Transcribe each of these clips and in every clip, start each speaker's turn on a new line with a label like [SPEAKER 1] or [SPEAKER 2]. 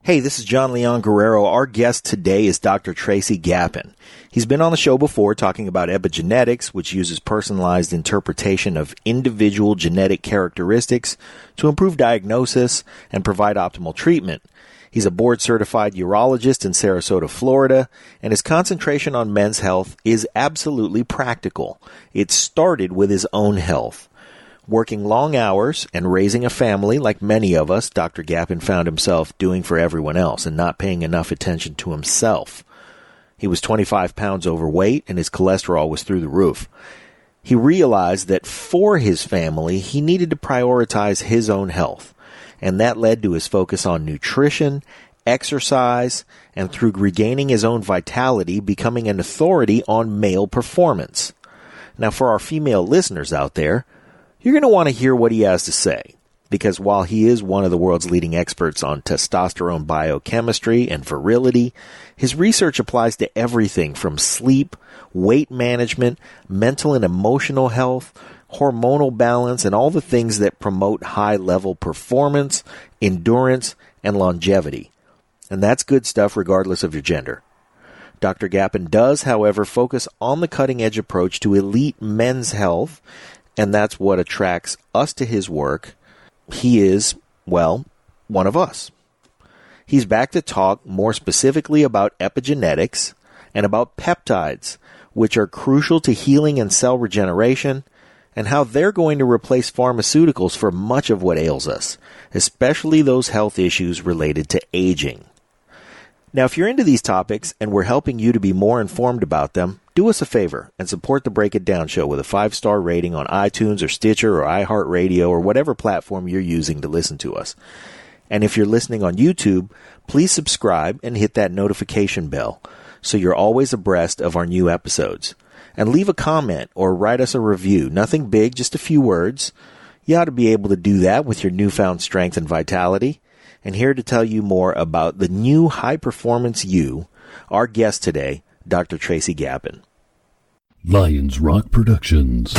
[SPEAKER 1] Hey, this is John Leon Guerrero. Our guest today is Dr. Tracy Gapin. He's been on the show before talking about epigenetics, which uses personalized interpretation of individual genetic characteristics to improve diagnosis and provide optimal treatment. He's a board-certified urologist in Sarasota, Florida, and his concentration on men's health is absolutely practical. It started with his own health. Working long hours and raising a family like many of us, Dr. Gapin found himself doing for everyone else and not paying enough attention to himself. He was 25 pounds overweight and his cholesterol was through the roof. He realized that for his family, he needed to prioritize his own health, and that led to his focus on nutrition, exercise, and through regaining his own vitality, becoming an authority on male performance. Now, for our female listeners out there, you're going to want to hear what he has to say, because while he is one of the world's leading experts on testosterone biochemistry and virility, his research applies to everything from sleep, weight management, mental and emotional health, hormonal balance, and all the things that promote high-level performance, endurance, and longevity. And that's good stuff regardless of your gender. Dr. Gapin does, however, focus on the cutting-edge approach to elite men's health, and that's what attracts us to his work. He is, well, one of us. He's back to talk more specifically about epigenetics and about peptides, which are crucial to healing and cell regeneration, and how they're going to replace pharmaceuticals for much of what ails us, especially those health issues related to aging. Now, if you're into these topics and we're helping you to be more informed about them, do us a favor and support the Break It Down show with a 5-star rating on iTunes or Stitcher or iHeartRadio or whatever platform you're using to listen to us. And if you're listening on YouTube, please subscribe and hit that notification bell so you're always abreast of our new episodes. And leave a comment or write us a review. Nothing big, just a few words. You ought to be able to do that with your newfound strength and vitality. And here to tell you more about the new High Performance You, our guest today, Dr. Tracy Gapin.
[SPEAKER 2] Lions Rock Productions.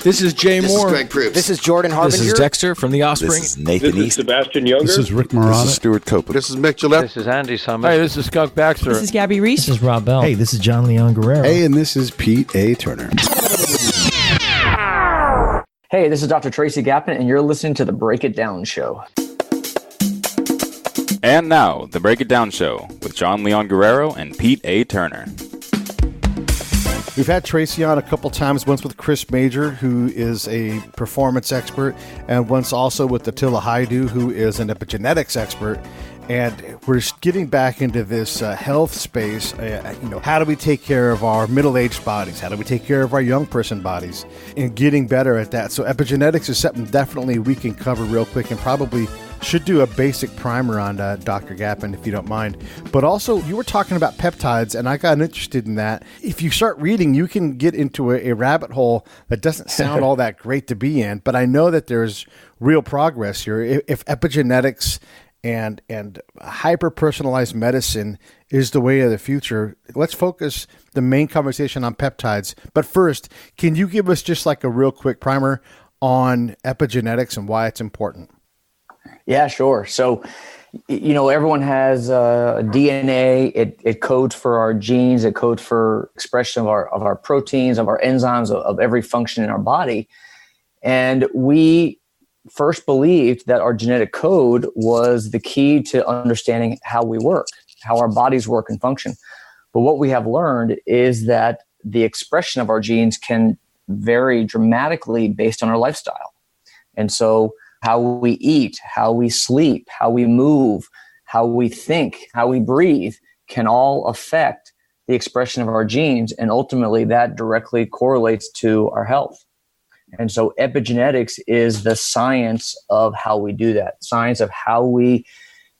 [SPEAKER 3] This is Jay Moore.
[SPEAKER 4] This is Greg Proops.
[SPEAKER 5] This is Jordan Harbinger.
[SPEAKER 3] This is Dexter from The Offspring.
[SPEAKER 1] This is Nathan
[SPEAKER 6] This is
[SPEAKER 1] East.
[SPEAKER 6] Sebastian Younger.
[SPEAKER 2] This is Rick Marotta.
[SPEAKER 7] This is Stuart Copeland.
[SPEAKER 4] This is Mick Gillette.
[SPEAKER 8] This is Andy Summers.
[SPEAKER 3] Hey, this is Skunk Baxter.
[SPEAKER 9] This is Gabby Reese.
[SPEAKER 10] This is Rob Bell.
[SPEAKER 11] Hey, this is John Leon Guerrero.
[SPEAKER 7] Hey, and this is Pete A. Turner.
[SPEAKER 5] Hey, this is Dr. Tracy Gapin, and you're listening to the Break It Down Show.
[SPEAKER 12] And now, the Break It Down Show with John Leon Guerrero and Pete A. Turner.
[SPEAKER 7] We've had Tracy on a couple times, once with Chris Major, who is a performance expert, and once also with Attila Haidu, who is an epigenetics expert. And we're getting back into this health space. How do we take care of our middle-aged bodies? How do we take care of our young person bodies? And getting better at that. So epigenetics is something definitely we can cover real quick, and probably should do a basic primer on Dr. Gapin, if you don't mind. But also, you were talking about peptides, and I got interested in that. If you start reading, you can get into a rabbit hole that doesn't sound all that great to be in, but I know that there's real progress here. If epigenetics and hyper-personalized medicine is the way of the future, let's focus the main conversation on peptides. But first, can you give us just like a real quick primer on epigenetics and why it's important?
[SPEAKER 5] Yeah, sure. So, everyone has DNA. It codes for our genes. It codes for expression of our proteins, of our enzymes, of every function in our body. And we first believed that our genetic code was the key to understanding how we work, how our bodies work and function. But what we have learned is that the expression of our genes can vary dramatically based on our lifestyle. And so how we eat, how we sleep, how we move, how we think, how we breathe can all affect the expression of our genes. And ultimately that directly correlates to our health. And so epigenetics is the science of how we do that, science of how we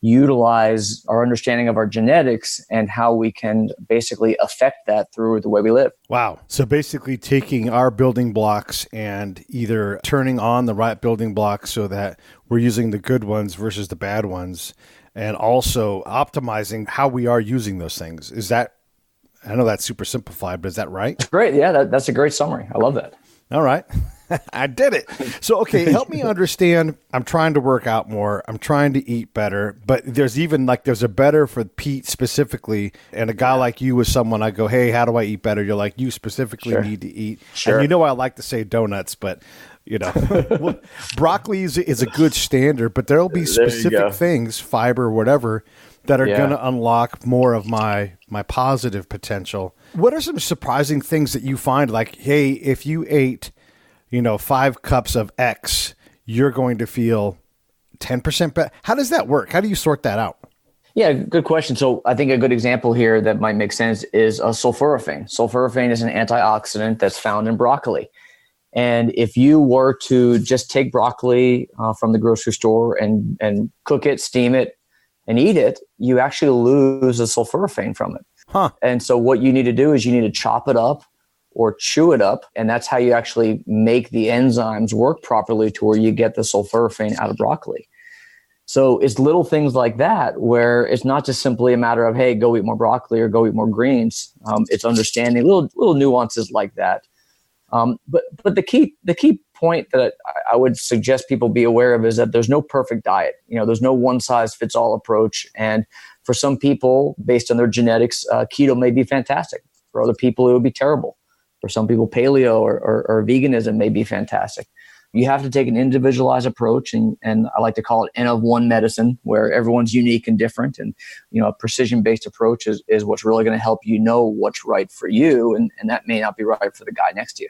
[SPEAKER 5] utilize our understanding of our genetics and how we can basically affect that through the way we live.
[SPEAKER 7] Wow. So basically taking our building blocks and either turning on the right building blocks so that we're using the good ones versus the bad ones, and also optimizing how we are using those things. Is that, I know that's super simplified, but is that right?
[SPEAKER 5] Great. Yeah, that's a great summary. I love that.
[SPEAKER 7] All right. I did it. So, okay, help me understand. I'm trying to work out more. I'm trying to eat better, but there's a better for Pete specifically. And a guy like you is someone I go, hey, how do I eat better? You're like, you specifically need to eat.
[SPEAKER 5] Sure.
[SPEAKER 7] And I like to say donuts, but broccoli is a good standard, but there'll be specific things, fiber, whatever, that are going to unlock more of my positive potential. What are some surprising things that you find? Like, hey, if you ate, 5 cups of X, you're going to feel 10% better. How does that work? How do you sort that out?
[SPEAKER 5] Yeah, good question. So I think a good example here that might make sense is sulforaphane. Sulforaphane is an antioxidant that's found in broccoli. And if you were to just take broccoli from the grocery store and cook it, steam it, and eat it, you actually lose the sulforaphane from it.
[SPEAKER 7] Huh.
[SPEAKER 5] And so what you need to do is you need to chop it up or chew it up. And that's how you actually make the enzymes work properly to where you get the sulforaphane out of broccoli. So it's little things like that where it's not just simply a matter of, hey, go eat more broccoli or go eat more greens. It's understanding little nuances like that. But the key point that I would suggest people be aware of is that there's no perfect diet. There's no one size fits all approach. And for some people, based on their genetics, keto may be fantastic. For other people, it would be terrible. For some people, paleo or veganism may be fantastic. You have to take an individualized approach, and I like to call it N of one medicine, where everyone's unique and different. And a precision-based approach is what's really going to help you know what's right for you, and that may not be right for the guy next to you.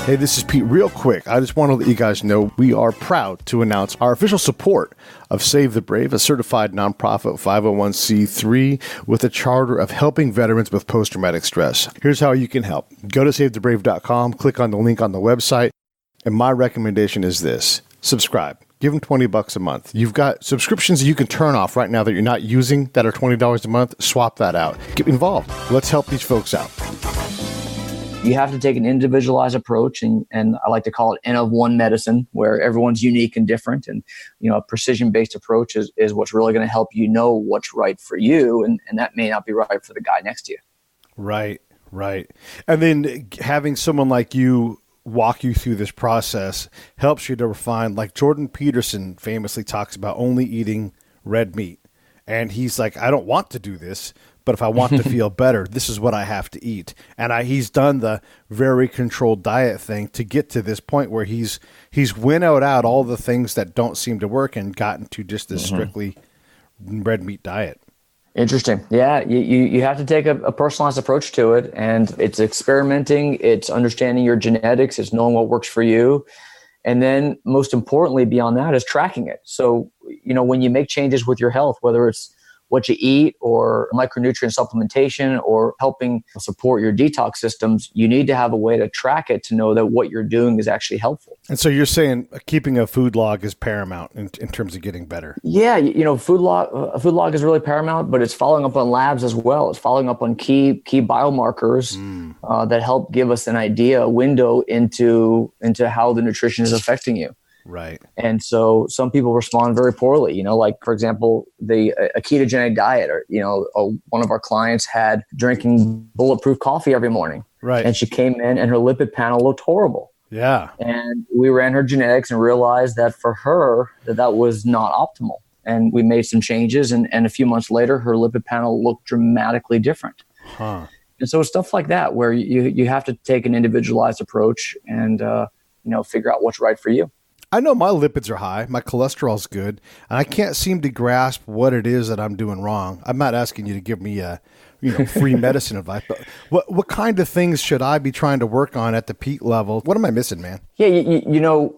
[SPEAKER 7] Hey, this is Pete. Real quick, I just want to let you guys know we are proud to announce our official support of Save the Brave, a certified nonprofit 501c3 with a charter of helping veterans with post-traumatic stress. Here's how you can help. Go to savethebrave.com, click on the link on the website, and my recommendation is this. Subscribe. Give them $20 a month. You've got subscriptions that you can turn off right now that you're not using that are $20 a month. Swap that out. Get involved. Let's help these folks out.
[SPEAKER 5] You have to take an individualized approach, and I like to call it N of one medicine, where everyone's unique and different. And, a precision-based approach is what's really going to help you know what's right for you, and that may not be right for the guy next to you.
[SPEAKER 7] Right. And then having someone like you walk you through this process helps you to refine, like Jordan Peterson famously talks about only eating red meat. And he's like, I don't want to do this, but if I want to feel better, this is what I have to eat. And he's done the very controlled diet thing to get to this point where he's winnowed out all the things that don't seem to work and gotten to just this strictly red meat diet.
[SPEAKER 5] Interesting. Yeah, you have to take a personalized approach to it, and it's experimenting, it's understanding your genetics, it's knowing what works for you. And then most importantly, beyond that, is tracking it. So, when you make changes with your health, whether it's what you eat or micronutrient supplementation or helping support your detox systems, you need to have a way to track it to know that what you're doing is actually helpful.
[SPEAKER 7] And so you're saying keeping a food log is paramount in terms of getting better.
[SPEAKER 5] Yeah, a food log is really paramount, but it's following up on labs as well. It's following up on key biomarkers that help give us an idea, a window into how the nutrition is affecting you.
[SPEAKER 7] Right.
[SPEAKER 5] And so some people respond very poorly, like, for example, a ketogenic diet, or, one of our clients had drinking bulletproof coffee every morning.
[SPEAKER 7] Right.
[SPEAKER 5] And she came in and her lipid panel looked horrible.
[SPEAKER 7] Yeah.
[SPEAKER 5] And we ran her genetics and realized that for her, that was not optimal. And we made some changes. And a few months later, her lipid panel looked dramatically different.
[SPEAKER 7] Huh.
[SPEAKER 5] And so stuff like that, where you have to take an individualized approach and, figure out what's right for you.
[SPEAKER 7] I know my lipids are high, my cholesterol's good, and I can't seem to grasp what it is that I'm doing wrong. I'm not asking you to give me free medicine advice, but what kind of things should I be trying to work on at the peak level? What am I missing, man?
[SPEAKER 5] Yeah,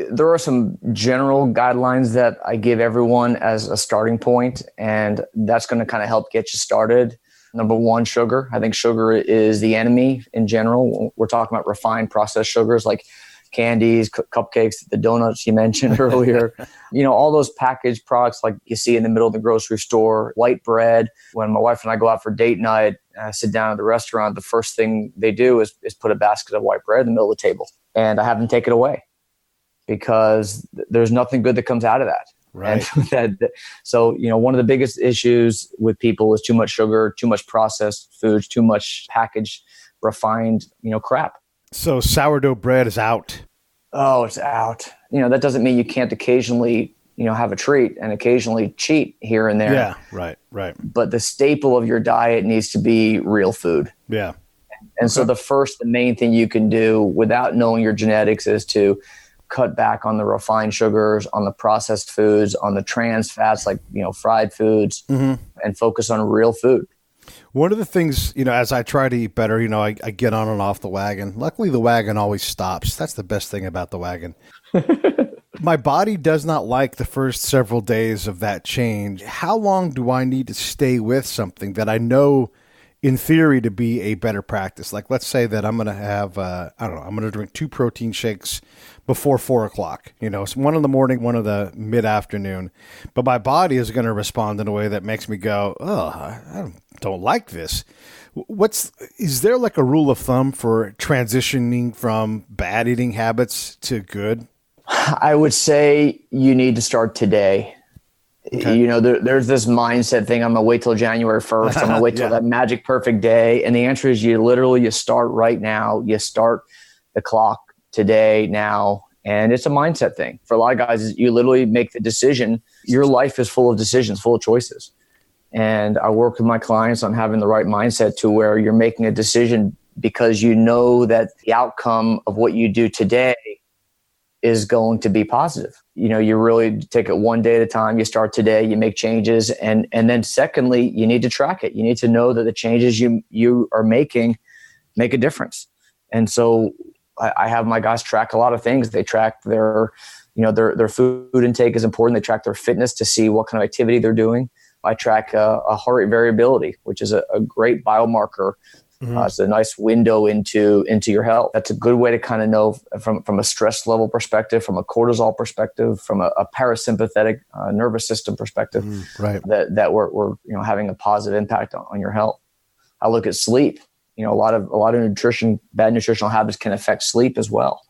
[SPEAKER 5] there are some general guidelines that I give everyone as a starting point, and that's going to kind of help get you started. Number one, sugar. I think sugar is the enemy in general. We're talking about refined processed sugars like candies, cupcakes, the donuts you mentioned earlier, all those packaged products like you see in the middle of the grocery store, white bread. When my wife and I go out for date night, sit down at the restaurant, the first thing they do is put a basket of white bread in the middle of the table. And I have them take it away because there's nothing good that comes out of that.
[SPEAKER 7] Right.
[SPEAKER 5] And so, one of the biggest issues with people is too much sugar, too much processed foods, too much packaged, refined, crap.
[SPEAKER 7] So sourdough bread is out.
[SPEAKER 5] Oh, it's out. That doesn't mean you can't occasionally, have a treat and occasionally cheat here and there.
[SPEAKER 7] Yeah, right.
[SPEAKER 5] But the staple of your diet needs to be real food.
[SPEAKER 7] Yeah.
[SPEAKER 5] And so the main thing you can do without knowing your genetics is to cut back on the refined sugars, on the processed foods, on the trans fats like, fried foods, and focus on real food.
[SPEAKER 7] One of the things, as I try to eat better, I get on and off the wagon. Luckily, the wagon always stops. That's the best thing about the wagon. My body does not like the first several days of that change. How long do I need to stay with something that I know in theory to be a better practice? Like, let's say that I'm going to have, I'm going to drink 2 protein shakes before 4 o'clock, it's one in the morning, one in the mid-afternoon, but my body is going to respond in a way that makes me go, oh, I don't like this. Is there like a rule of thumb for transitioning from bad eating habits to good?
[SPEAKER 5] I would say you need to start today. Okay. There's this mindset thing. I'm going to wait till January 1st. I'm going to wait till that magic perfect day. And the answer is you start right now. You start the clock today, now. And it's a mindset thing. For a lot of guys, you literally make the decision. Your life is full of decisions, full of choices. And I work with my clients on having the right mindset to where you're making a decision because you know that the outcome of what you do today is going to be positive. You really take it one day at a time. You start today, you make changes. And then secondly, you need to track it. You need to know that the changes you are making make a difference. And so I have my guys track a lot of things. They track their food intake is important. They track their fitness to see what kind of activity they're doing. I track a heart rate variability, which is a great biomarker. It's a nice window into your health. That's a good way to kind of know from a stress level perspective, from a cortisol perspective, from a parasympathetic nervous system perspective,
[SPEAKER 7] right?
[SPEAKER 5] That we're having a positive impact on your health. I look at sleep. A lot of nutrition, bad nutritional habits can affect sleep as well.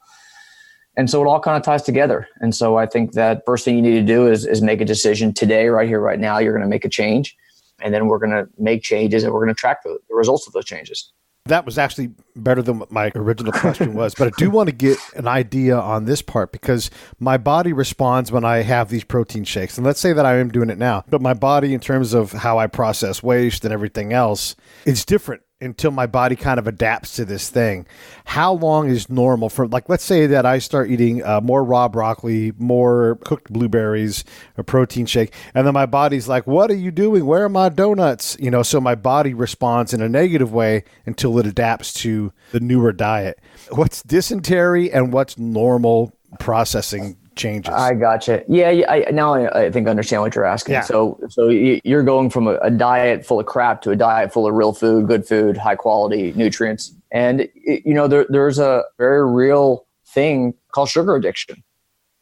[SPEAKER 5] And so it all kind of ties together. And so I think that first thing you need to do is make a decision today, right here, right now. You're going to make a change. And then we're going to make changes and we're going to track the results of those changes.
[SPEAKER 7] That was actually better than what my original question was. But I do want to get an idea on this part because my body responds when I have these protein shakes. And let's say that I am doing it now. But my body, in terms of how I process waste and everything else, is different until my body kind of adapts to this thing. How long is normal for, like, let's say that I start eating more raw broccoli, more cooked blueberries, a protein shake, and then my body's like, what are you doing? Where are my donuts? So my body responds in a negative way until it adapts to the newer diet. What's dysentery and what's normal processing changes?
[SPEAKER 5] I gotcha. Yeah, I think I understand what you're asking.
[SPEAKER 7] Yeah.
[SPEAKER 5] So you're going from a diet full of crap to a diet full of real food, good food, high quality nutrients. And there's a very real thing called sugar addiction.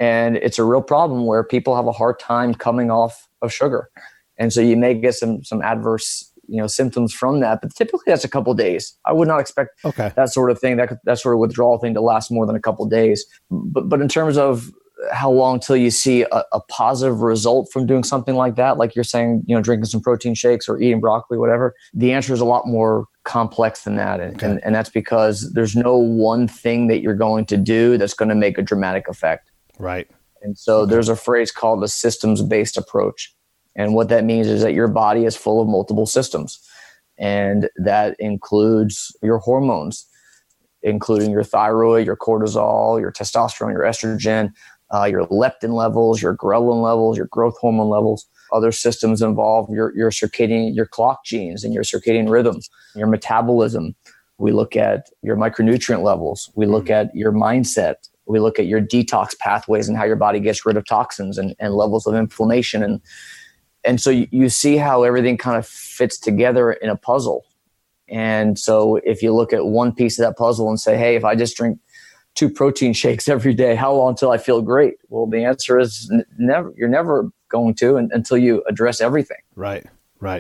[SPEAKER 5] And it's a real problem where people have a hard time coming off of sugar. And so you may get some adverse symptoms from that, but typically that's a couple of days. I would not expect that sort of thing, that sort of withdrawal thing to last more than a couple of days. But in terms of how long till you see a positive result from doing something like that, like you're saying, drinking some protein shakes or eating broccoli, whatever, the answer is a lot more complex than that. And that's because there's no one thing that you're going to do that's going to make a dramatic effect.
[SPEAKER 7] Right.
[SPEAKER 5] And so there's a phrase called the systems-based approach. And what that means is that your body is full of multiple systems. And that includes your hormones, including your thyroid, your cortisol, your testosterone, your estrogen, your leptin levels, your ghrelin levels, your growth hormone levels. Other systems involve your circadian, your clock genes and your circadian rhythms, your metabolism. We look at your micronutrient levels. We look at your mindset. We look at your detox pathways and how your body gets rid of toxins and levels of inflammation. And so you see how everything kind of fits together in a puzzle. And so if you look at one piece of that puzzle and say, hey, if I just drink 2 protein shakes every day, how long until I feel great? Well, the answer is never. You're never going to until you address everything.
[SPEAKER 7] Right.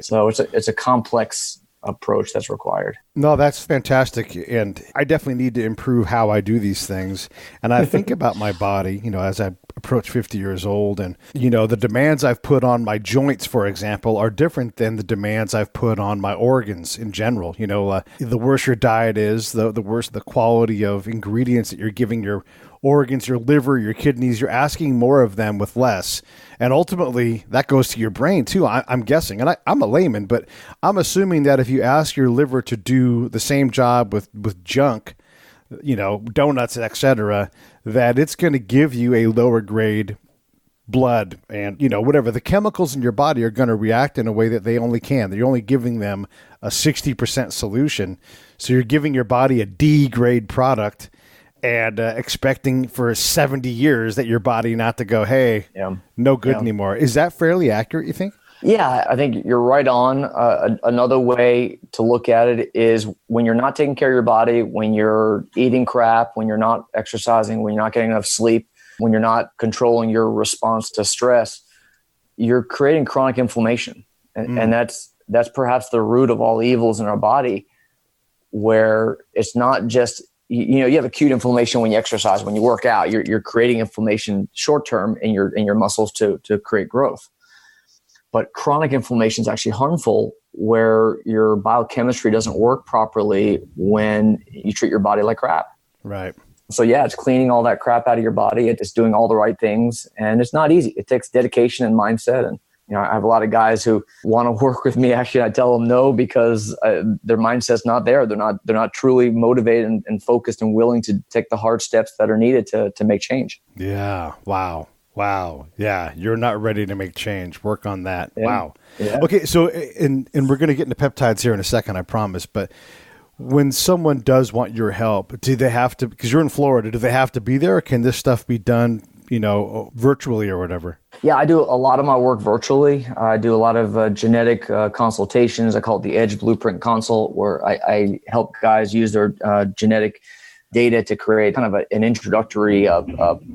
[SPEAKER 5] So it's a complex approach that's required.
[SPEAKER 7] No, that's fantastic. And I definitely need to improve how I do these things. And I think about my body, as I approach 50 years old. And, the demands I've put on my joints, for example, are different than the demands I've put on my organs in general. The worse your diet is, the worse the quality of ingredients that you're giving your organs, your liver, your kidneys. You're asking more of them with less. And ultimately, that goes to your brain, too, I'm guessing. And I'm a layman, but I'm assuming that if you ask your liver to do the same job with junk, donuts, etc., that it's going to give you a lower grade blood and, whatever. The chemicals in your body are going to react in a way that they only can. You're only giving them a 60% solution. So you're giving your body a D grade product and expecting for 70 years that your body not to go, hey, no good anymore. Is that fairly accurate, you think?
[SPEAKER 5] Yeah, I think you're right on. Another way to look at it is when you're not taking care of your body, when you're eating crap, when you're not exercising, when you're not getting enough sleep, when you're not controlling your response to stress, you're creating chronic inflammation. And that's perhaps the root of all evils in our body, where it's not just, you have acute inflammation when you exercise, when you work out, you're creating inflammation short term in your muscles to create growth. But chronic inflammation is actually harmful, where your biochemistry doesn't work properly when you treat your body like crap.
[SPEAKER 7] Right.
[SPEAKER 5] So it's cleaning all that crap out of your body. It's doing all the right things, and it's not easy. It takes dedication and mindset. And I have a lot of guys who want to work with me. Actually, I tell them no, because their mindset's not there. They're not truly motivated and focused and willing to take the hard steps that are needed to make change.
[SPEAKER 7] Yeah. Wow. Yeah. You're not ready to make change. Work on that.
[SPEAKER 5] Yeah.
[SPEAKER 7] Wow.
[SPEAKER 5] Yeah.
[SPEAKER 7] Okay. So, and we're going to get into peptides here in a second, I promise. But when someone does want your help, do they have to, because you're in Florida, do they have to be there, or can this stuff be done, virtually or whatever?
[SPEAKER 5] Yeah, I do a lot of my work virtually. I do a lot of genetic consultations. I call it the Edge Blueprint Consult, where I help guys use their genetic data to create kind of an introductory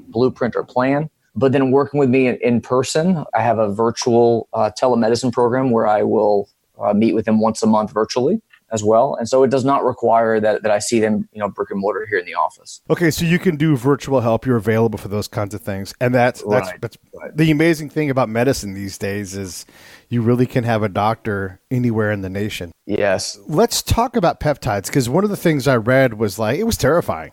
[SPEAKER 5] blueprint or plan. But then working with me in person, I have a virtual telemedicine program where I will meet with them once a month virtually as well. And so it does not require that I see them, brick and mortar here in the office.
[SPEAKER 7] Okay, so you can do virtual help. You're available for those kinds of things. And that's
[SPEAKER 5] right.
[SPEAKER 7] The amazing thing about medicine these days is you really can have a doctor anywhere in the nation.
[SPEAKER 5] Yes.
[SPEAKER 7] Let's talk about peptides, because one of the things I read was it was terrifying.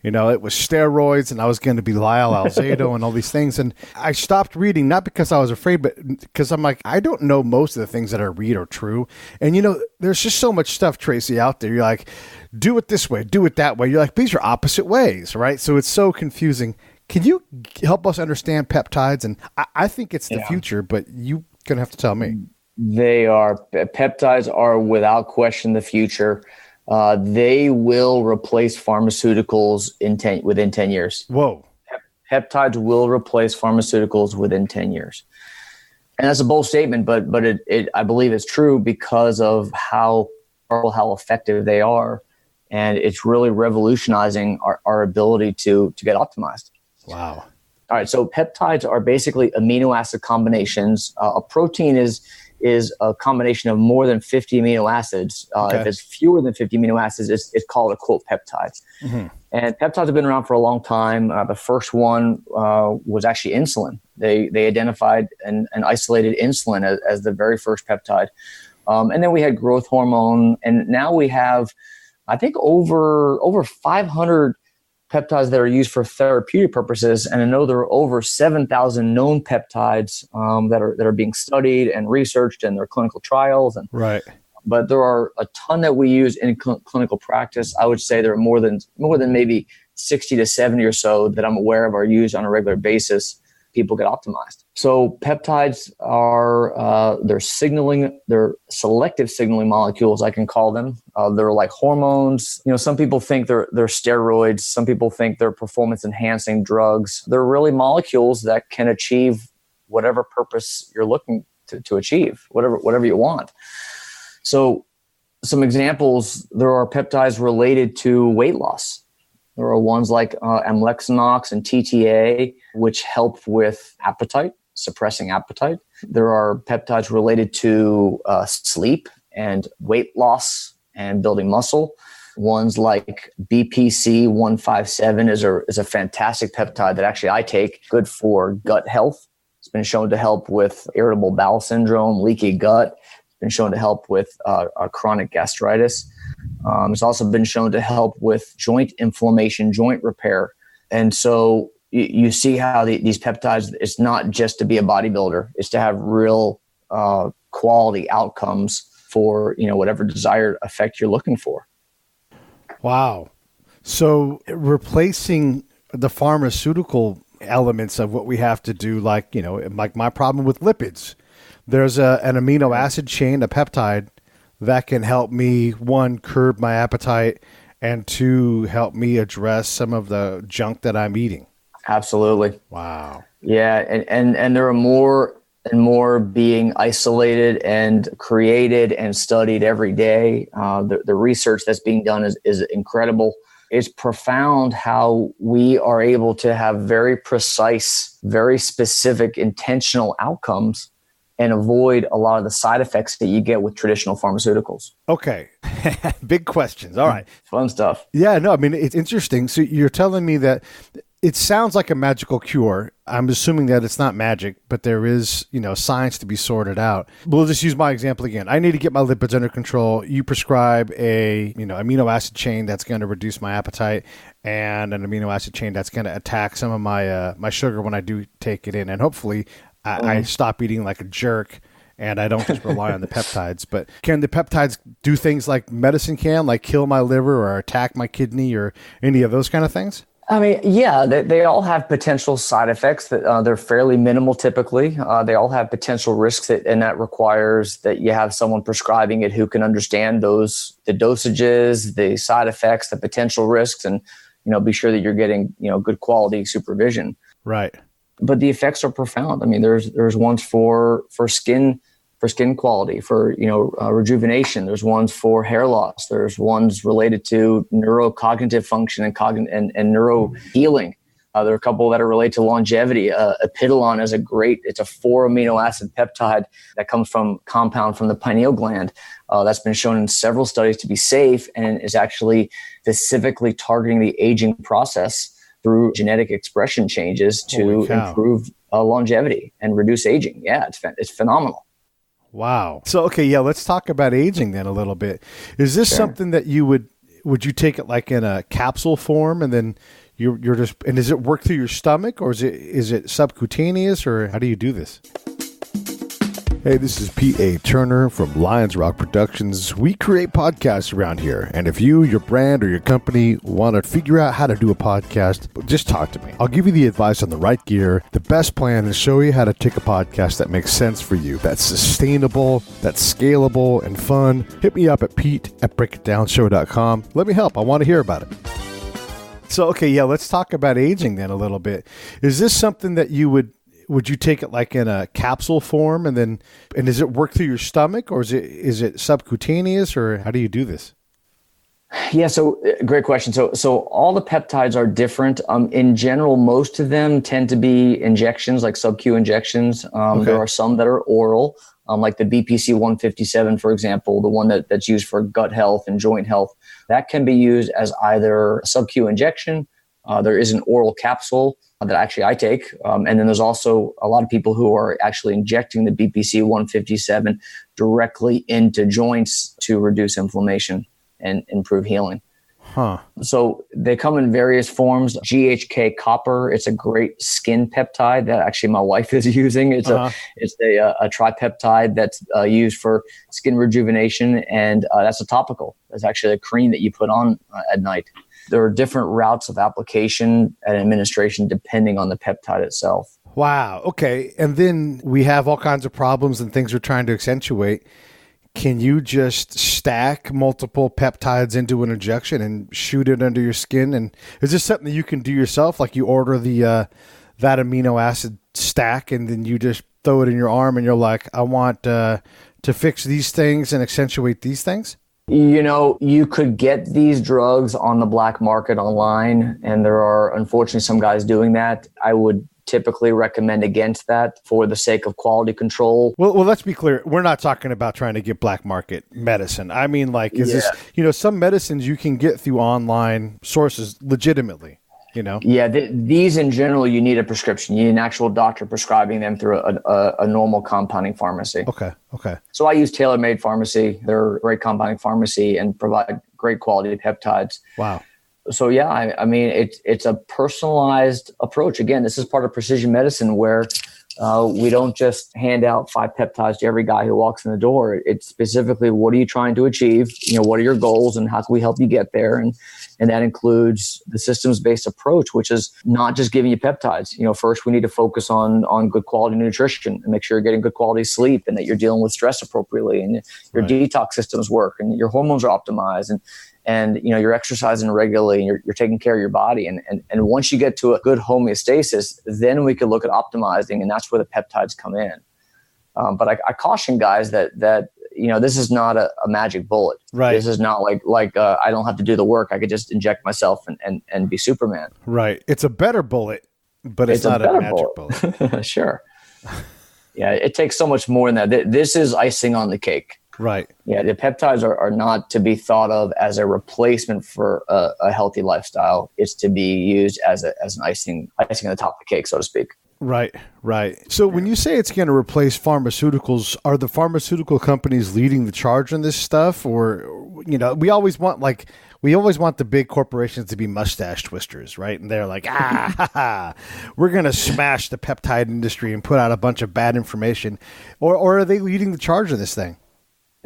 [SPEAKER 7] It was steroids, and I was going to be Lyle Alzado and all these things. And I stopped reading, not because I was afraid, but because I'm like, I don't know most of the things that I read are true. And, there's just so much stuff, Tracy, out there. You're like, do it this way, do it that way. You're like, these are opposite ways, right? So it's so confusing. Can you help us understand peptides? And I think it's the future, but you're going to have to tell me.
[SPEAKER 5] They are. Peptides are without question the future. They will replace pharmaceuticals within 10 years.
[SPEAKER 7] Whoa.
[SPEAKER 5] Peptides will replace pharmaceuticals within 10 years. And that's a bold statement, but it I believe it's true because of how powerful, how effective they are. And it's really revolutionizing our ability to get optimized.
[SPEAKER 7] Wow.
[SPEAKER 5] All right. So peptides are basically amino acid combinations. A protein is a combination of more than 50 amino acids. If it's fewer than 50 amino acids, it's called a quote peptide. Mm-hmm. And peptides have been around for a long time. The first one was actually insulin. They identified and isolated insulin as the very first peptide. And then we had growth hormone. And now we have, I think, over 500 peptides that are used for therapeutic purposes, and I know there are over 7,000 known peptides that are being studied and researched in their clinical trials. And
[SPEAKER 7] right.
[SPEAKER 5] But there are a ton that we use in clinical practice. I would say there are more than maybe 60 to 70 or so that I'm aware of are used on a regular basis. People get optimized. So peptides are they're selective signaling molecules, I can call them. They're like hormones. Some people think they're steroids. Some people think they're performance enhancing drugs. They're really molecules that can achieve whatever purpose you're looking to achieve, whatever you want. So some examples, there are peptides related to weight loss. There are ones like amlexinox and TTA, which help with appetite, suppressing appetite. There are peptides related to sleep and weight loss and building muscle. Ones like BPC 157 is a fantastic peptide that actually I take, good for gut health. It's been shown to help with irritable bowel syndrome, leaky gut. It's been shown to help with chronic gastritis. It's also been shown to help with joint inflammation, joint repair. And so you see how these peptides, it's not just to be a bodybuilder, it's to have real quality outcomes for, whatever desired effect you're looking for.
[SPEAKER 7] Wow. So replacing the pharmaceutical elements of what we have to do, like my problem with lipids, there's an amino acid chain, a peptide that can help me, one, curb my appetite, and two, help me address some of the junk that I'm eating. Absolutely. Wow.
[SPEAKER 5] Yeah. And there are more and more being isolated and created and studied every day. The research that's being done is incredible. It's profound how we are able to have very precise, very specific, intentional outcomes and avoid a lot of the side effects that you get with traditional pharmaceuticals.
[SPEAKER 7] Okay. Big questions. All right.
[SPEAKER 5] Fun stuff.
[SPEAKER 7] Yeah, no, I mean, it's interesting. So you're telling me that it sounds like a magical cure. I'm assuming that it's not magic, but there is, science to be sorted out. We'll just use my example again. I need to get my lipids under control. You prescribe a, amino acid chain that's going to reduce my appetite and an amino acid chain that's going to attack some of my sugar when I do take it in. And hopefully I stop eating like a jerk and I don't just rely on the peptides. But can the peptides do things like medicine can, like kill my liver or attack my kidney or any of those kind of things?
[SPEAKER 5] I mean, yeah, they all have potential side effects that they're fairly minimal typically. They all have potential risks and that requires that you have someone prescribing it who can understand the dosages, the side effects, the potential risks, and, be sure that you're getting, good quality supervision.
[SPEAKER 7] Right.
[SPEAKER 5] But the effects are profound. I mean, there's ones for skin quality, for rejuvenation. There's ones for hair loss. There's ones related to neurocognitive function and neuro healing. There are a couple that are related to longevity. Epidolon is it's a 4 amino acid peptide that comes from compound from the pineal gland. That's been shown in several studies to be safe and is actually specifically targeting the aging process through genetic expression changes to improve longevity and reduce aging. Yeah, it's phenomenal.
[SPEAKER 7] Wow. So, okay, yeah, let's talk about aging then a little bit. Is this something that would you take it like in a capsule form and then you're just, and does it work through your stomach or is it subcutaneous or how do you do this? Hey, this is Pete A. Turner from Lions Rock Productions. We create podcasts around here. And if you, your brand, or your company want to figure out how to do a podcast, just talk to me. I'll give you the advice on the right gear, the best plan, and show you how to take a podcast that makes sense for you, that's sustainable, that's scalable, and fun. Hit me up at pete@breakitdownshow.com. Let me help. I want to hear about it. So, okay, yeah, let's talk about aging then a little bit. Is this something that would you take it like in a capsule form and does it work through your stomach or is it subcutaneous or how do you do this?
[SPEAKER 5] Yeah, so great question. So all the peptides are different. In general, most of them tend to be injections, like sub-Q injections. There are some that are oral, like the BPC 157, for example, the one that's used for gut health and joint health. That can be used as either a sub-Q injection. There is an oral capsule that actually I take. And then there's also a lot of people who are actually injecting the BPC 157 directly into joints to reduce inflammation and improve healing.
[SPEAKER 7] Huh.
[SPEAKER 5] So they come in various forms. GHK copper, it's a great skin peptide that actually my wife is using. It's a tripeptide that's used for skin rejuvenation, and that's a topical. It's actually a cream that you put on at night. There are different routes of application and administration depending on the peptide itself.
[SPEAKER 7] Wow. Okay. And then we have all kinds of problems and things we're trying to accentuate. Can you just stack multiple peptides into an injection and shoot it under your skin? And is this something that you can do yourself? Like you order that amino acid stack and then you just throw it in your arm and you're like, I want to fix these things and accentuate these things?
[SPEAKER 5] You could get these drugs on the black market online, and there are unfortunately some guys doing that. I would typically recommend against that for the sake of quality control.
[SPEAKER 7] Well, let's be clear. We're not talking about trying to get black market medicine. I mean, like, this, some medicines you can get through online sources legitimately,
[SPEAKER 5] Yeah, these in general, you need a prescription. You need an actual doctor prescribing them through a normal compounding pharmacy.
[SPEAKER 7] Okay.
[SPEAKER 5] So I use TaylorMade Pharmacy. They're a great compounding pharmacy and provide great quality peptides.
[SPEAKER 7] Wow.
[SPEAKER 5] So yeah, I mean, it's a personalized approach. Again, this is part of precision medicine where we don't just hand out 5 peptides to every guy who walks in the door. It's specifically, what are you trying to achieve? What are your goals and how can we help you get there? And that includes the systems-based approach, which is not just giving you peptides. First we need to focus on good quality nutrition and make sure you're getting good quality sleep and that you're dealing with stress appropriately and your detox systems work and your hormones are optimized and you're exercising regularly and you're taking care of your body. And once you get to a good homeostasis, then we could look at optimizing, and that's where the peptides come in. But I caution guys that this is not a magic bullet.
[SPEAKER 7] Right.
[SPEAKER 5] This is not like I don't have to do the work. I could just inject myself and be Superman.
[SPEAKER 7] Right. It's a better bullet, but it's not a magic bullet.
[SPEAKER 5] Sure. Yeah, it takes so much more than that. This is icing on the cake.
[SPEAKER 7] Right.
[SPEAKER 5] Yeah, the peptides are not to be thought of as a replacement for a healthy lifestyle. It's to be used as an icing on the top of the cake, so to speak.
[SPEAKER 7] Right. So when you say it's going to replace pharmaceuticals, are the pharmaceutical companies leading the charge on this stuff? Or, we always want the big corporations to be mustache twisters, right? And they're like, we're going to smash the peptide industry and put out a bunch of bad information. Or are they leading the charge of this thing?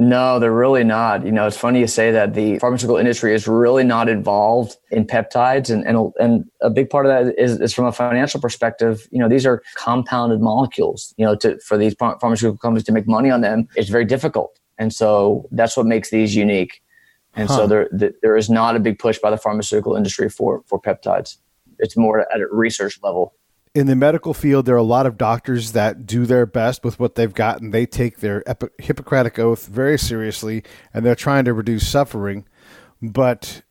[SPEAKER 5] No, they're really not. It's funny you say that. The pharmaceutical industry is really not involved in peptides. And a big part of that is from a financial perspective. These are compounded molecules, for these pharmaceutical companies to make money on them. It's very difficult. And so that's what makes these unique. And so there is not a big push by the pharmaceutical industry for peptides. It's more at a research level.
[SPEAKER 7] In the medical field, there are a lot of doctors that do their best with what they've got, and they take their Hippocratic Oath very seriously, and they're trying to reduce suffering, but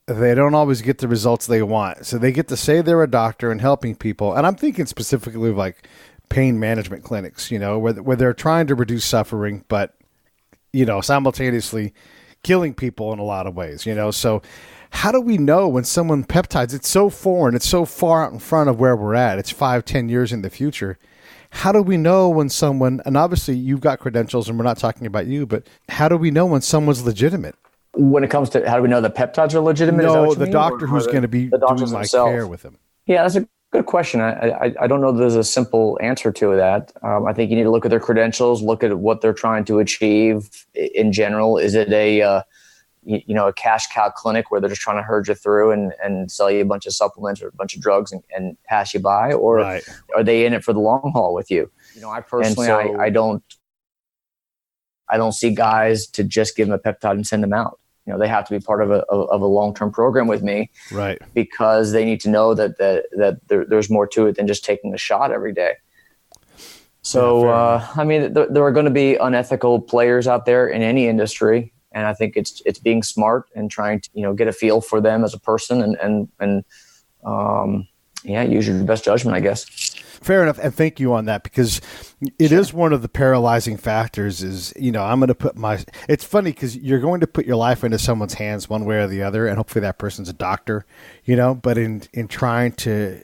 [SPEAKER 7] they don't always get the results they want. So they get to say they're a doctor and helping people, and I'm thinking specifically of like pain management clinics, where they're trying to reduce suffering, but, simultaneously killing people in a lot of ways, So how do we know when someone peptides, it's so foreign, it's so far out in front of where we're at, it's 5-10 years in the future. How do we know when someone, and obviously you've got credentials and we're not talking about you, but how do we know when someo's legitimate?
[SPEAKER 5] When it comes to how do we know the peptides are legitimate?
[SPEAKER 7] No, the doctor who's going to be doing my care with them.
[SPEAKER 5] Yeah, that's a good question. I don't know that there's a simple answer to that. I think you need to look at their credentials, look at what they're trying to achieve in general. Is it a cash cow clinic where they're just trying to herd you through and sell you a bunch of supplements or a bunch of drugs and pass you by? Or are they in it for the long haul with you? I personally, I don't see guys to just give them a peptide and send them out. They have to be part of a long-term program with me,
[SPEAKER 7] right? Because
[SPEAKER 5] they need to know that there's more to it than just taking a shot every day. So, there are going to be unethical players out there in any industry. And I think it's being smart and trying to, get a feel for them as a person and use your best judgment, I guess.
[SPEAKER 7] Fair enough. And thank you on that, because it is one of the paralyzing factors is, I'm going to put it's funny because you're going to put your life into someone's hands one way or the other. And hopefully that person's a doctor, but in trying to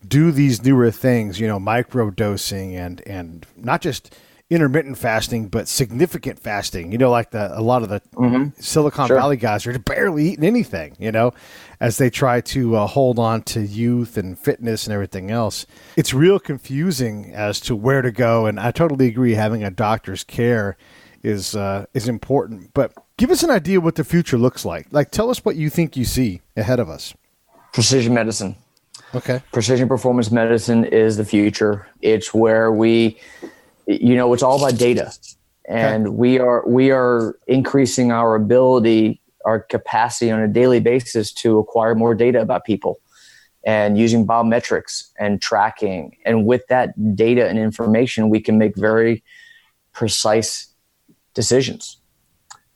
[SPEAKER 7] do these newer things, micro dosing and not just intermittent fasting, but significant fasting, like a lot of the Silicon Valley guys are barely eating anything, as they try to hold on to youth and fitness and everything else. It's real confusing as to where to go. And I totally agree. Having a doctor's care is important, but give us an idea what the future looks like. Like, tell us what you think you see ahead of us.
[SPEAKER 5] Precision medicine.
[SPEAKER 7] Okay.
[SPEAKER 5] Precision performance medicine is the future. It's where it's all about data, and we are increasing our ability, our capacity on a daily basis to acquire more data about people and using biometrics and tracking. And with that data and information, we can make very precise decisions,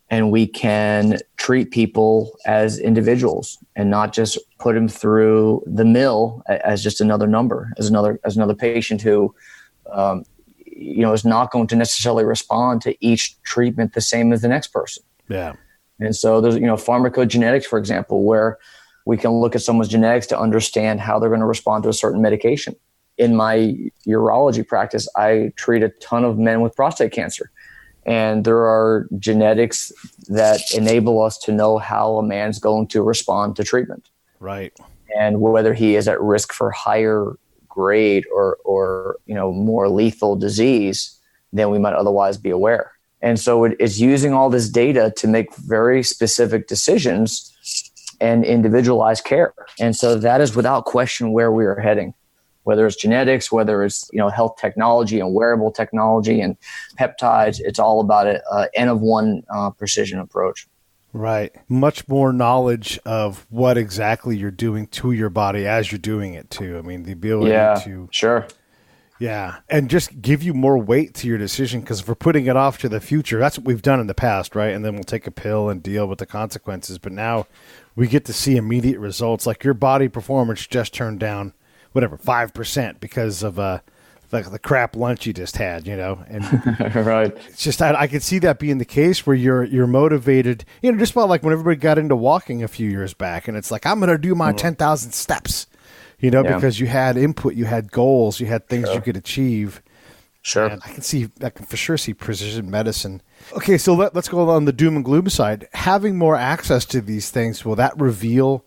[SPEAKER 5] and we can treat people as individuals and not just put him through the mill as just another number, as another patient who, is not going to necessarily respond to each treatment the same as the next person.
[SPEAKER 7] Yeah.
[SPEAKER 5] And so there's, pharmacogenetics, for example, where we can look at someone's genetics to understand how they're going to respond to a certain medication. In my urology practice, I treat a ton of men with prostate cancer. And there are genetics that enable us to know how a man's going to respond to treatment.
[SPEAKER 7] Right.
[SPEAKER 5] And whether he is at risk for higher grade or more lethal disease than we might otherwise be aware. And so it is using all this data to make very specific decisions and individualized care. And so that is without question where we are heading. Whether it's genetics, whether it's health technology and wearable technology and peptides, it's all about an N of one precision approach.
[SPEAKER 7] Right. Much more knowledge of what exactly you're doing to your body as you're doing it too. I mean, the ability to...
[SPEAKER 5] Sure.
[SPEAKER 7] Yeah. And just give you more weight to your decision, because if we're putting it off to the future, that's what we've done in the past, right? And then we'll take a pill and deal with the consequences. But now we get to see immediate results. Like your body performance just turned down 5% because of the crap lunch you just had, and
[SPEAKER 5] right.
[SPEAKER 7] It's just, I could see that being the case where you're motivated, just about like when everybody got into walking a few years back, and it's like, I'm going to do my 10,000 steps, because you had input, you had goals, you had things you could achieve.
[SPEAKER 5] Sure.
[SPEAKER 7] And I can for sure see precision medicine. Okay. So let's go on the doom and gloom side. Having more access to these things, will that reveal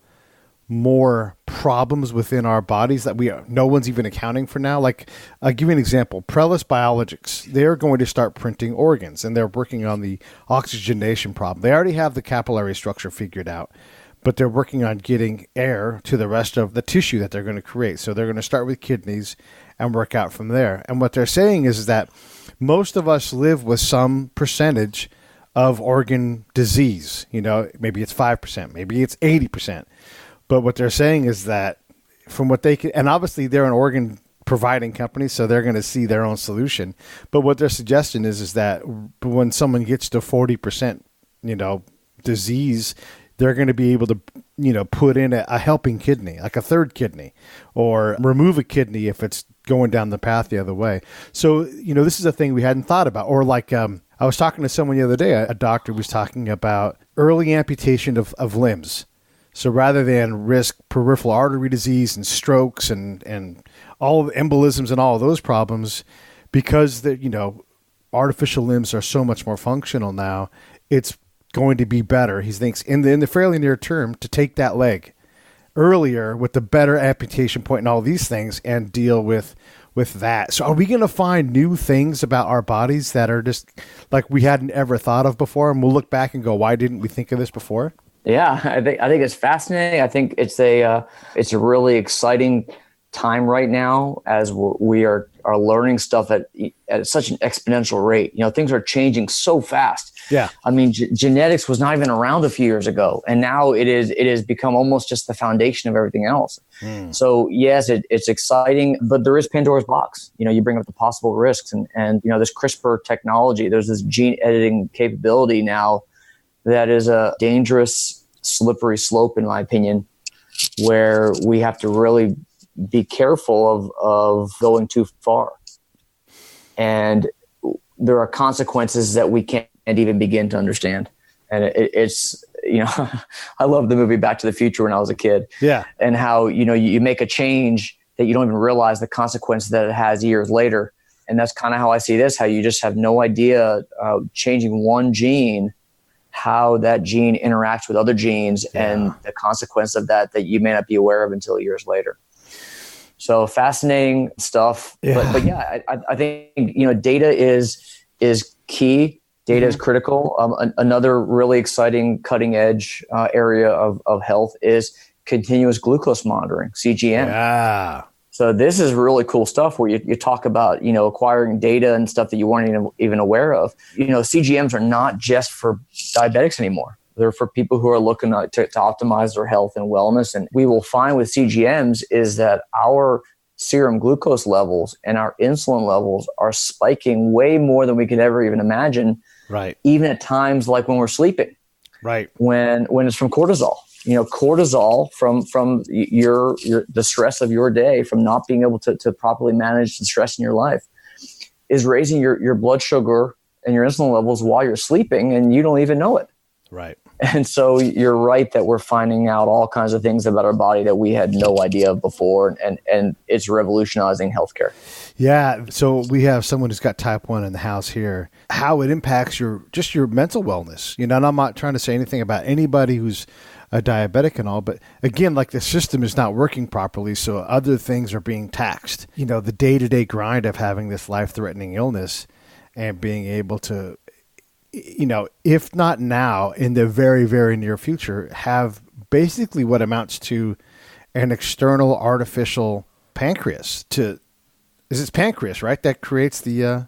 [SPEAKER 7] more problems within our bodies that no one's even accounting for now? Like, I'll give you an example. Prellis Biologics, they're going to start printing organs, and they're working on the oxygenation problem. They already have the capillary structure figured out, but they're working on getting air to the rest of the tissue that they're going to create. So they're going to start with kidneys and work out from there. And what they're saying is that most of us live with some percentage of organ disease. Maybe it's 5%, maybe it's 80%. But what they're saying is that from what they can, and obviously they're an organ providing company, so they're going to see their own solution. But what they're suggesting is that when someone gets to 40%, disease, they're going to be able to, put in a helping kidney, like a third kidney, or remove a kidney if it's going down the path the other way. So, this is a thing we hadn't thought about. Or like, I was talking to someone the other day, a doctor was talking about early amputation of limbs. So rather than risk peripheral artery disease and strokes and all the embolisms and all of those problems, because artificial limbs are so much more functional now, it's going to be better, he thinks, in the fairly near term, to take that leg earlier with the better amputation point and all these things and deal with that. So are we going to find new things about our bodies that are just like we hadn't ever thought of before, and we'll look back and go, why didn't we think of this before?
[SPEAKER 5] Yeah, I think it's fascinating. I think it's a really exciting time right now as we are learning stuff at such an exponential rate. Things are changing so fast.
[SPEAKER 7] Yeah.
[SPEAKER 5] I mean, genetics was not even around a few years ago, and now it has become almost just the foundation of everything else. So yes, it's exciting, but there is Pandora's box. You bring up the possible risks, and this CRISPR technology, there's this gene editing capability now that is a dangerous, slippery slope, in my opinion, where we have to really be careful of going too far. And there are consequences that we can't even begin to understand. And it's I love the movie Back to the Future when I was a kid.
[SPEAKER 7] Yeah.
[SPEAKER 5] And how, you make a change that you don't even realize the consequences that it has years later. And that's kind of how I see this, how you just have no idea changing one gene, how that gene interacts with other genes and the consequence of that you may not be aware of until years later. So fascinating stuff.
[SPEAKER 7] Yeah.
[SPEAKER 5] But yeah, I think, data is key. Data is critical. Another really exciting cutting edge area of health is continuous glucose monitoring, CGM.
[SPEAKER 7] Yeah.
[SPEAKER 5] So this is really cool stuff where you talk about, acquiring data and stuff that you weren't even aware of. CGMs are not just for diabetics anymore. They're for people who are looking to optimize their health and wellness. And we will find with CGMs is that our serum glucose levels and our insulin levels are spiking way more than we could ever even imagine.
[SPEAKER 7] Right.
[SPEAKER 5] Even at times like when we're sleeping.
[SPEAKER 7] Right.
[SPEAKER 5] When it's from cortisol. cortisol from the stress of your day, from not being able to properly manage the stress in your life, is raising your blood sugar and your insulin levels while you're sleeping, and you don't even know it.
[SPEAKER 7] Right.
[SPEAKER 5] And so you're right that we're finding out all kinds of things about our body that we had no idea of before, and it's revolutionizing healthcare.
[SPEAKER 7] Yeah. So we have someone who's got type 1 in the house here. How it impacts your mental wellness. And I'm not trying to say anything about anybody who's a diabetic and all, but again, like the system is not working properly, so other things are being taxed. The day-to-day grind of having this life-threatening illness and being able to, if not now, in the very, very near future, have basically what amounts to an external artificial pancreas it's pancreas, right? That creates the,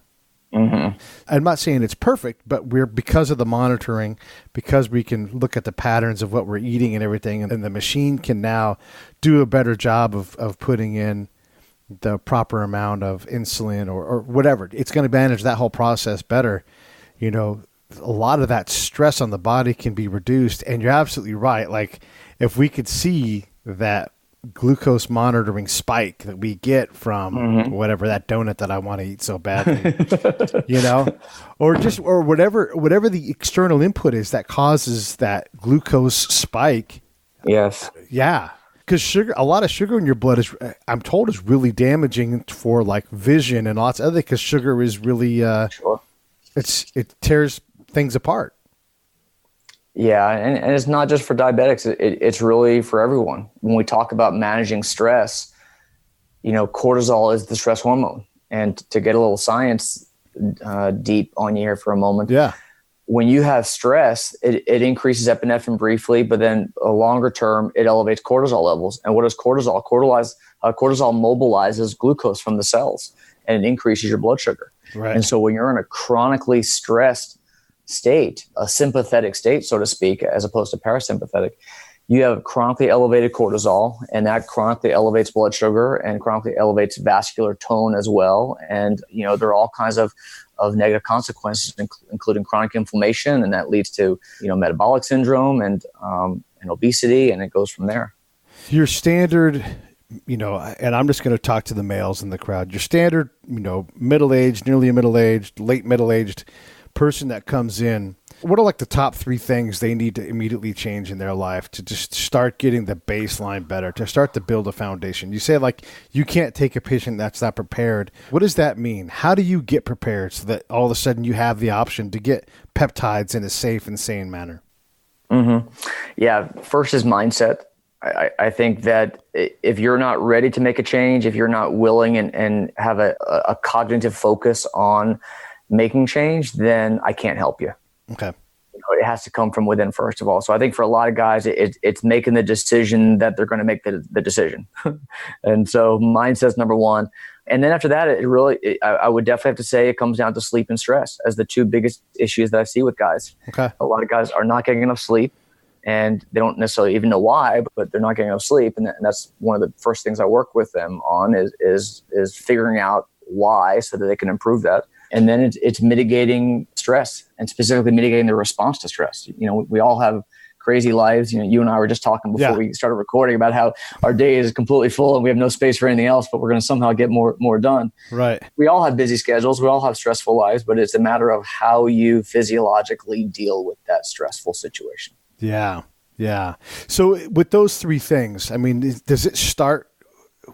[SPEAKER 7] I'm not saying it's perfect, but because of the monitoring, because we can look at the patterns of what we're eating and everything, and the machine can now do a better job of putting in the proper amount of insulin or whatever. It's going to manage that whole process better. A lot of that stress on the body can be reduced. And you're absolutely right. Like if we could see that glucose monitoring spike that we get from whatever that donut that I want to eat so badly, or whatever the external input is that causes that glucose spike.
[SPEAKER 5] Yes.
[SPEAKER 7] Yeah. Because a lot of sugar in your blood I'm told is really damaging for like vision and lots of other, because sugar is really,
[SPEAKER 5] Sure.
[SPEAKER 7] it tears things apart.
[SPEAKER 5] Yeah, and it's not just for diabetics. It's really for everyone. When we talk about managing stress, cortisol is the stress hormone. And to get a little science deep on you here for a moment.
[SPEAKER 7] Yeah.
[SPEAKER 5] When you have stress, it increases epinephrine briefly, but then a longer term, it elevates cortisol levels. And what is cortisol? Cortisol mobilizes glucose from the cells, and it increases your blood sugar.
[SPEAKER 7] Right.
[SPEAKER 5] And so when you're in a chronically stressed state, a sympathetic state, so to speak, as opposed to parasympathetic, you have chronically elevated cortisol, and that chronically elevates blood sugar and chronically elevates vascular tone as well. And, there are all kinds of negative consequences, including chronic inflammation, and that leads to, metabolic syndrome and obesity, and it goes from there.
[SPEAKER 7] Your standard, and I'm just going to talk to the males in the crowd, your standard, middle-aged, nearly middle-aged, late middle-aged person that comes in, what are like the top 3 things they need to immediately change in their life to just start getting the baseline better, to start to build a foundation? You say like you can't take a patient that's not prepared. What does that mean? How do you get prepared so that all of a sudden you have the option to get peptides in a safe and sane manner?
[SPEAKER 5] Yeah. First is mindset. I think that if you're not ready to make a change, if you're not willing and have a cognitive focus on making change, then I can't help you.
[SPEAKER 7] Okay.
[SPEAKER 5] It has to come from within, first of all. So I think for a lot of guys, it's making the decision that they're going to make the decision. And so mindset's number one. And then after that, I would definitely have to say it comes down to sleep and stress as the 2 biggest issues that I see with guys.
[SPEAKER 7] Okay.
[SPEAKER 5] A lot of guys are not getting enough sleep, and they don't necessarily even know why, but they're not getting enough sleep. And that's one of the first things I work with them on is figuring out why, so that they can improve that. And then it's mitigating stress, and specifically mitigating the response to stress. We all have crazy lives. You and I were just talking before we started recording about how our day is completely full and we have no space for anything else, but we're going to somehow get more done. Right. We all have busy schedules. We all have stressful lives, but it's a matter of how you physiologically deal with that stressful situation.
[SPEAKER 7] Yeah. Yeah. So with those 3 things, I mean, does it start,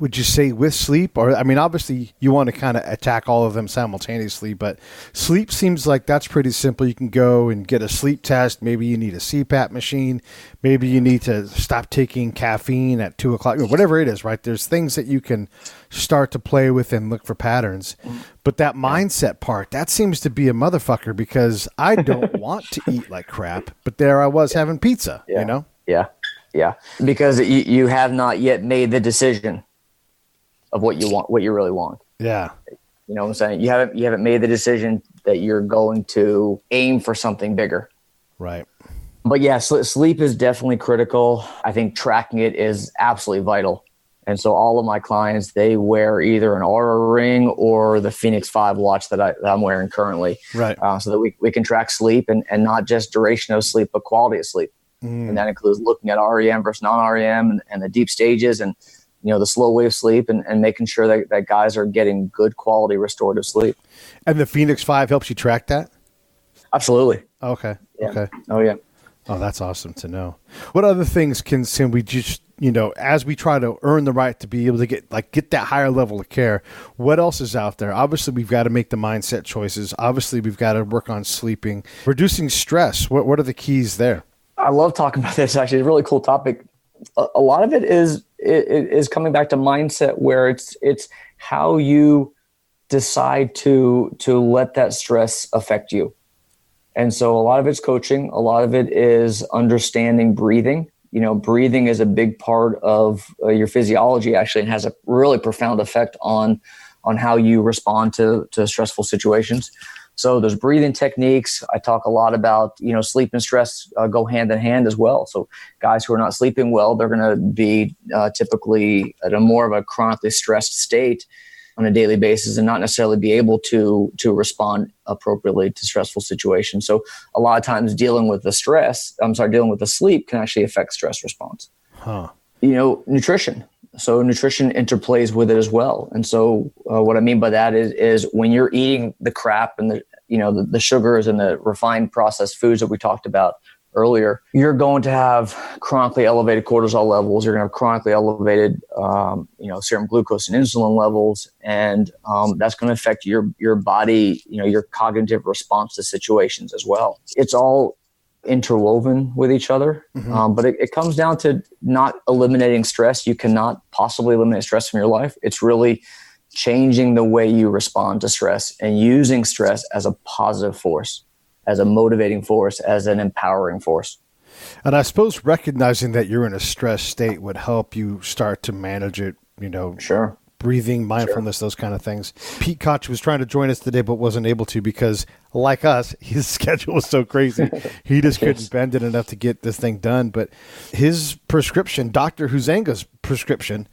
[SPEAKER 7] would you say, with sleep? Or, I mean, obviously you want to kind of attack all of them simultaneously, but sleep seems like that's pretty simple. You can go and get a sleep test. Maybe you need a CPAP machine. Maybe you need to stop taking caffeine at 2:00, whatever it is, right? There's things that you can start to play with and look for patterns. But that mindset part, that seems to be a motherfucker, because I don't want to eat like crap, but there I was having pizza,
[SPEAKER 5] Yeah. Because you have not yet made the decision of what you really want.
[SPEAKER 7] Yeah.
[SPEAKER 5] You know what I'm saying? You haven't made the decision that you're going to aim for something bigger.
[SPEAKER 7] Right.
[SPEAKER 5] But yeah, sleep is definitely critical. I think tracking it is absolutely vital. And so all of my clients, they wear either an Aura Ring or the Phoenix 5 watch that I'm wearing currently.
[SPEAKER 7] Right.
[SPEAKER 5] So that we can track sleep and not just duration of sleep, but quality of sleep. And that includes looking at REM versus non-REM and the deep stages and, the slow wave sleep and making sure that guys are getting good quality restorative sleep.
[SPEAKER 7] And the Phoenix 5 helps you track that?
[SPEAKER 5] Absolutely.
[SPEAKER 7] Okay.
[SPEAKER 5] Yeah.
[SPEAKER 7] Okay.
[SPEAKER 5] Oh, yeah.
[SPEAKER 7] Oh, that's awesome to know. What other things can we just, as we try to earn the right to be able to get that higher level of care, what else is out there? Obviously, we've got to make the mindset choices. Obviously, we've got to work on sleeping, reducing stress. What are the keys there?
[SPEAKER 5] I love talking about this. Actually, it's a really cool topic. A lot of it is coming back to mindset, where it's how you decide to let that stress affect you. And so a lot of it's coaching. A lot of it is understanding breathing. Breathing is a big part of your physiology, actually, and has a really profound effect on how you respond to stressful situations. So there's breathing techniques. I talk a lot about, sleep and stress go hand in hand as well. So guys who are not sleeping well, they're going to be typically at a more of a chronically stressed state on a daily basis and not necessarily be able to respond appropriately to stressful situations. So a lot of times dealing with the sleep can actually affect stress response.
[SPEAKER 7] Huh.
[SPEAKER 5] Nutrition. So nutrition interplays with it as well. And so what I mean by that is when you're eating the crap and the sugars and the refined processed foods that we talked about earlier, you're going to have chronically elevated cortisol levels. You're going to have chronically elevated, serum glucose and insulin levels. And that's going to affect your body, your cognitive response to situations as well. It's all interwoven with each other. But it comes down to not eliminating stress. You cannot possibly eliminate stress from your life. It's really changing the way you respond to stress and using stress as a positive force, as a motivating force, as an empowering force.
[SPEAKER 7] And I suppose recognizing that you're in a stress state would help you start to manage it,
[SPEAKER 5] Sure.
[SPEAKER 7] Breathing, mindfulness, those kind of things. Pete Koch was trying to join us today, but wasn't able to because, like us, his schedule was so crazy. He just couldn't bend it enough to get this thing done. But his prescription, Dr. Huzenga's prescription,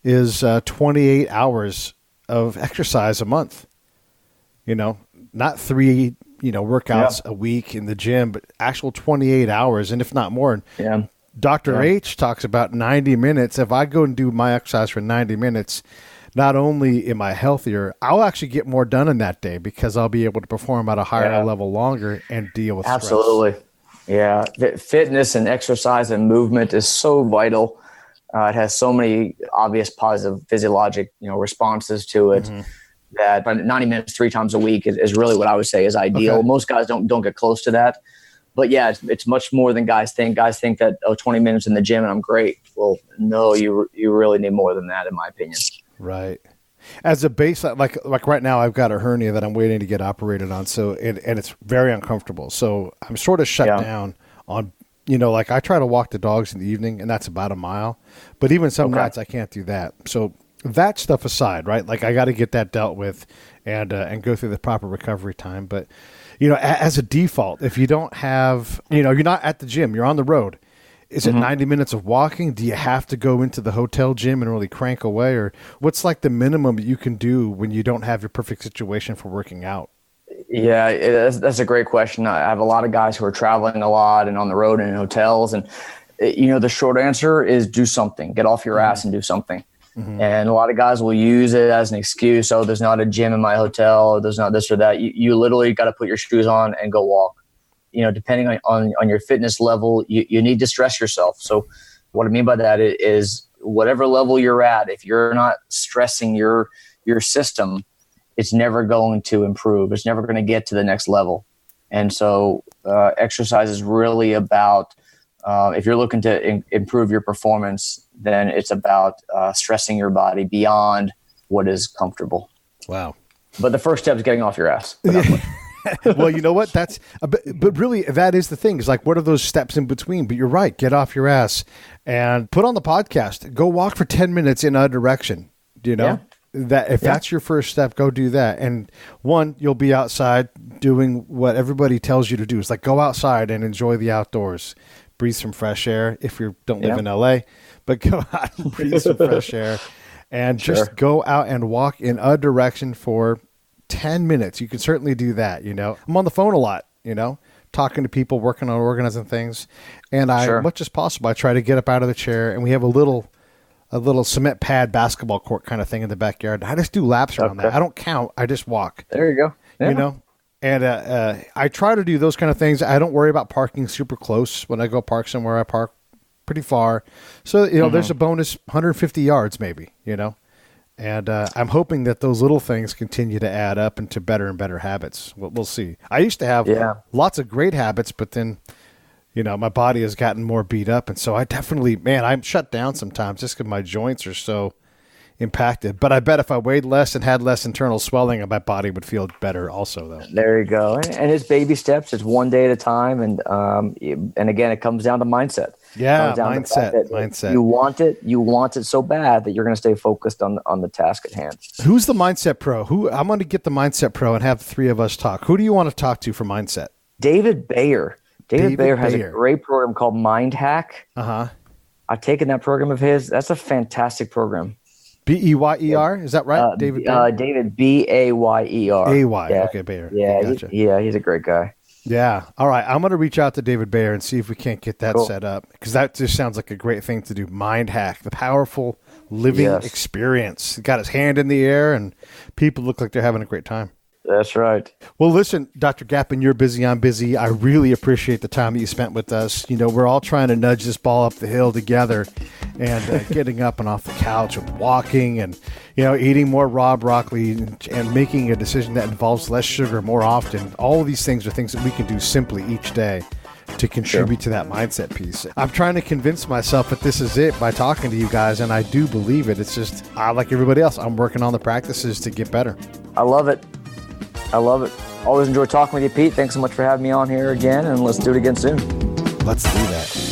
[SPEAKER 7] is 28 hours of exercise a month. Not 3 workouts a week in the gym, but actual 28 hours, and if not more.
[SPEAKER 5] Yeah.
[SPEAKER 7] Dr. H talks about 90 minutes. If I go and do my exercise for 90 minutes, not only am I healthier, I'll actually get more done in that day because I'll be able to perform at a higher level longer and deal with stress.
[SPEAKER 5] Absolutely. Yeah. Fitness and exercise and movement is so vital. It has so many obvious positive physiologic, responses to it. That 90 minutes 3 times a week is really what I would say is ideal. Okay. Most guys don't get close to that. But yeah, it's much more than guys think. Guys think that 20 minutes in the gym and I'm great. Well, no, you really need more than that, in my opinion.
[SPEAKER 7] Right. As a baseline, like right now, I've got a hernia that I'm waiting to get operated on. So and it's very uncomfortable. So I'm sort of shut down on, I try to walk the dogs in the evening, and that's about a mile. But even some nights I can't do that. So that stuff aside, right? Like I got to get that dealt with and go through the proper recovery time. But as a default, if you don't have, you're not at the gym, you're on the road. Is it 90 minutes of walking? Do you have to go into the hotel gym and really crank away? Or what's like the minimum that you can do when you don't have your perfect situation for working out?
[SPEAKER 5] Yeah, that's a great question. I have a lot of guys who are traveling a lot and on the road and in hotels. And, the short answer is do something. Get off your ass and do something. And a lot of guys will use it as an excuse. Oh, there's not a gym in my hotel. Or there's not this or that. You literally got to put your shoes on and go walk. Depending on your fitness level, you need to stress yourself. So what I mean by that is whatever level you're at, if you're not stressing your system, it's never going to improve. It's never going to get to the next level. And so exercise is really about, if you're looking to improve your performance, then it's about stressing your body beyond what is comfortable.
[SPEAKER 7] Wow.
[SPEAKER 5] But the first step is getting off your ass.
[SPEAKER 7] Well, you know what? But really, that is the thing. Is like, what are those steps in between? But you're right. Get off your ass and put on the podcast. Go walk for 10 minutes in a direction. Do you know that if that's your first step, go do that. And one, you'll be outside doing what everybody tells you to do. It's like go outside and enjoy the outdoors. Breathe some fresh air if you don't live in LA, but go out and breathe some fresh air and just go out and walk in a direction for 10 minutes. You can certainly do that. I'm on the phone a lot, talking to people, working on organizing things. And I,
[SPEAKER 5] Sure.
[SPEAKER 7] much as possible, I try to get up out of the chair, and we have a little cement pad basketball court kind of thing in the backyard. I just do laps around that. I don't count. I just walk.
[SPEAKER 5] There you go. Yeah.
[SPEAKER 7] You know? And I try to do those kind of things. I don't worry about parking super close. When I go park somewhere, I park pretty far. So, there's a bonus 150 yards maybe, And I'm hoping that those little things continue to add up into better and better habits. We'll see. I used to have lots of great habits, but then, my body has gotten more beat up. And so I definitely, I'm shut down sometimes just because my joints are so impacted. But I bet if I weighed less and had less internal swelling, my body would feel better also, though.
[SPEAKER 5] There you go. And it's baby steps. It's one day at a time. And again, it comes down to mindset.
[SPEAKER 7] Yeah, mindset.
[SPEAKER 5] You want it so bad that you're going to stay focused on the task at hand.
[SPEAKER 7] Who's the mindset pro? I'm going to get the mindset pro and have the three of us talk. Who do you want to talk to for mindset?
[SPEAKER 5] David Bayer. David Bayer has a great program called Mind Hack. I've taken that program of his. That's a fantastic program.
[SPEAKER 7] Beyer, is that right? David Bayer?
[SPEAKER 5] David Bayer.
[SPEAKER 7] A-Y, okay, Bayer.
[SPEAKER 5] Yeah,
[SPEAKER 7] gotcha.
[SPEAKER 5] He's a great guy.
[SPEAKER 7] Yeah. All right. I'm going to reach out to David Bayer and see if we can't get that set up, because that just sounds like a great thing to do. Mind Hack, the powerful living experience. He got his hand in the air and people look like they're having a great time.
[SPEAKER 5] That's right.
[SPEAKER 7] Well, listen, Dr. Gapin, you're busy. I'm busy. I really appreciate the time that you spent with us. We're all trying to nudge this ball up the hill together, and getting up and off the couch and walking and, eating more raw broccoli and making a decision that involves less sugar more often. All of these things are things that we can do simply each day to contribute to that mindset piece. I'm trying to convince myself that this is it by talking to you guys, and I do believe it. It's just, like everybody else, I'm working on the practices to get better.
[SPEAKER 5] I love it. Always enjoy talking with you, Pete. Thanks so much for having me on here again, and let's do it again soon.
[SPEAKER 7] Let's do that.